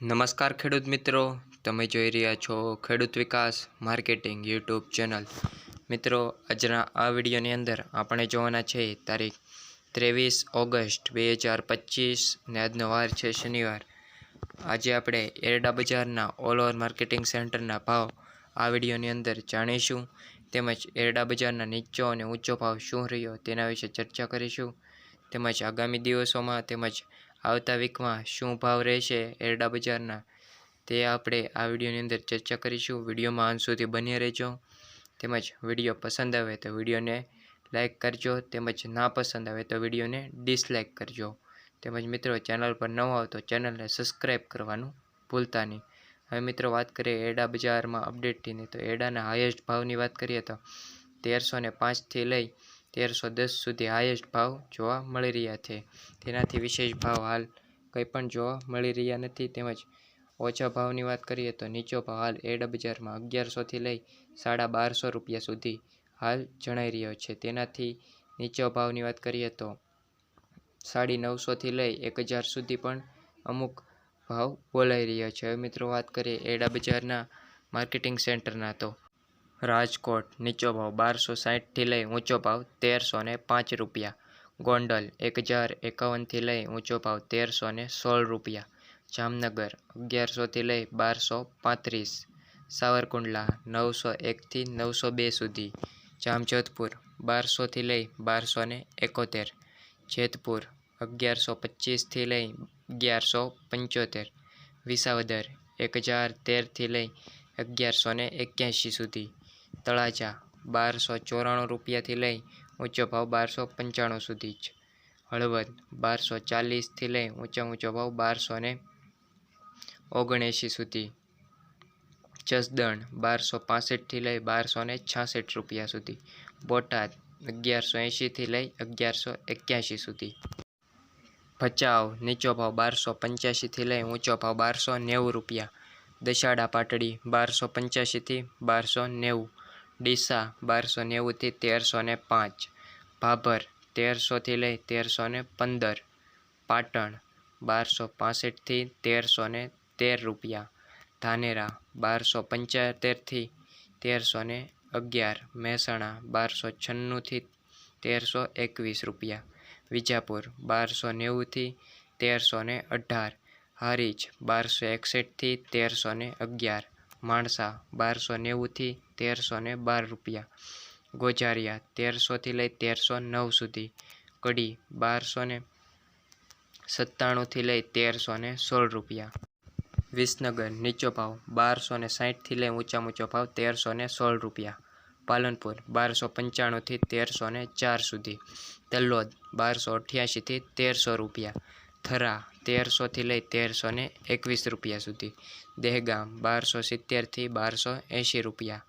નમસ્કાર ખેડૂત મિત્રો, તમે જોઈ રહ્યા છો ખેડૂત વિકાસ માર્કેટિંગ યુટ્યુબ ચેનલ. મિત્રો, આજના આ વિડીયોની અંદર આપણે જોવાના છે તારીખ 23 ઓગસ્ટ 2025 ને આજનો વાર છે શનિવાર. આજે આપણે એરડા બજારના ઓલ ઓવર માર્કેટિંગ સેન્ટરના ભાવ આ વિડીયોની અંદર જાણીશું. તેમજ એરડા બજારના નીચો અને ઊંચો ભાવ શું રહ્યો તેના વિશે ચર્ચા કરીશું. તેમજ આગામી દિવસોમાં તેમજ આવતા વીકમાં શું ભાવ રહેશે એરડા બજારના તે આપણે આ વિડીયોની અંદર ચર્ચા કરીશું. વિડીયોમાં અંત સુધી બની રહેજો. તેમજ વિડીયો પસંદ આવે તો વિડીયોને લાઇક કરજો, તેમજ ના પસંદ આવે તો વિડીયોને ડિસલાઇક કરજો. તેમજ મિત્રો, ચેનલ પર નવા હો તો ચેનલને સબસ્ક્રાઈબ કરવાનું ભૂલતા નહીં. હવે મિત્રો, વાત કરીએ એરડા બજારમાં અપડેટની, તો એરડાના હાઈએસ્ટ ભાવની વાત કરીએ તો 1305થી લઈ 1310 સુધી હાઈએસ્ટ ભાવ જોવા મળી રહ્યા છે. તેનાથી વિશેષ ભાવ હાલ કંઈ પણ જોવા મળી રહ્યા નથી. તેમજ ઓછા ભાવની વાત કરીએ તો નીચો ભાવ હાલ એરડા બજારમાં 1100થી લઈ 1250 રૂપિયા સુધી હાલ જણાઈ રહ્યો છે. તેનાથી નીચો ભાવની વાત કરીએ તો 950થી લઈ 1000 સુધી પણ અમુક ભાવ બોલાઈ રહ્યો છે. હવે મિત્રો, વાત કરીએ એરડા બજારના માર્કેટિંગ સેન્ટરના, તો રાજકોટ નીચો ભાવ 1260થી લઈ ઊંચો ભાવ 1305 રૂપિયા. ગોંડલ 1051થી લઈ ઊંચો ભાવ 1316 રૂપિયા. જામનગર 1100થી લઈ 1235. સાવરકુંડલા 901થી 902 સુધી. જામજોધપુર 1200થી લઈ 1271. જેતપુર 1125થી લઈ 1175. વિસાવદર 1013થી લઈ 1181 સુધી. તળાજા 1294 રૂપિયાથી લઈ ઊંચો ભાવ 1295 સુધી જ. હળવદ 1240થી લઈ ઊંચો ભાવ 1279 સુધી. જસદણ 1265થી લઈ 1266 રૂપિયા સુધી. બોટાદ 1180થી લઈ 1181 સુધી. ભચાઉ નીચો ભાવ 1285થી લઈ ઊંચો ભાવ 1290 રૂપિયા. દસાડા પાટડી 1285થી 1290. ડીસા 1290થી 1305. ભાભર 1300થી લઈ 1315. પાટણ 1265થી 1313 રૂપિયા. ધાનેરા 1275થી 1311. મહેસાણા 1296થી 1321 રૂપિયા. વિજાપુર 1290થી 1318. હારીજ 1261થી 1311. માણસા 1290થી 1312 રૂપિયા. ગોઝારિયા 1300થી લઈ 1309 સુધી. કડી 1297થી લઈ 1316 રૂપિયા. વિસનગર નીચો ભાવ 1260થી લઈ ઊંચો ભાવ 1316 રૂપિયા. પાલનપુર 1295થી 1304 સુધી. તલોદ 1288થી 1300 રૂપિયા. થરા 1300થી લઈ 1321 રૂપિયા સુધી. દહેગામ 1270થી 1280 રૂપિયા.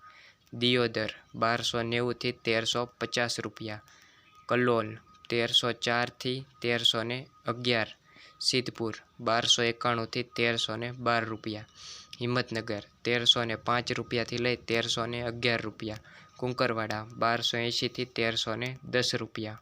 દિયોદર 1290થી 1350 રૂપિયા. કલોલ 1304થી 1311. સિદ્ધપુર 1291થી 1312 રૂપિયા. હિંમતનગર 1305 રૂપિયાથી લઈ 1311 રૂપિયા. કુંકરવાડા 1280થી 1310 રૂપિયા.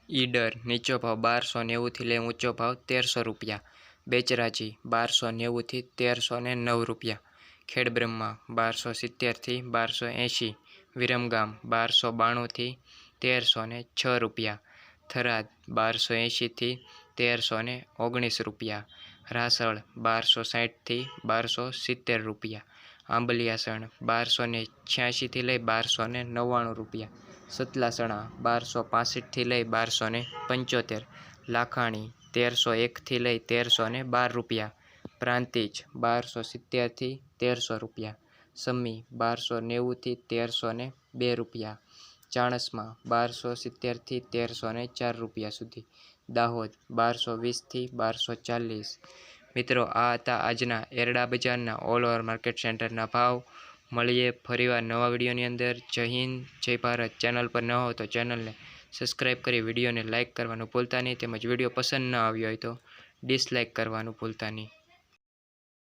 ઈડર નીચો ભાવ 1290થી લઈ ઊંચો ભાવ 1300 રૂપિયા. બેચરાજી 1290થી 1309 રૂપિયા. ખેડબ્રહ્મા 1270થી 1280. વિરમગામ 1292થી 1306 રૂપિયા. થરાદ 1280થી 1319 રૂપિયા. રાસળ 1260થી 1270 રૂપિયા. આંબલિયાસણ 1286થી લઈ 1299 રૂપિયા. સતલાસણા 1265થી લઈ 1275. લાખાણી 1301થી લઈ 1312 રૂપિયા. પ્રાંતિજ 1270થી 1300 રૂપિયા. સમી 1290થી 1302 રૂપિયા. ચાણસ્મા 1270થી 1304 રૂપિયા સુધી. દાહોદ 1220થી 1240. મિત્રો, આ હતા આજના એરડા બજારના ઓલ ઓવર માર્કેટ સેન્ટરના ભાવ. મળીએ ફરીવાર નવા વિડીયોની અંદર. જય હિન્દ, જય ભારત. ચેનલ પર ન હો તો ચેનલને સબસ્ક્રાઈબ કરી વિડીયોને લાઇક કરવાનું ભૂલતા નહીં. તેમજ વિડીયો પસંદ ન આવ્યો હોય તો ડિસલાઇક કરવાનું ભૂલતા નહીં.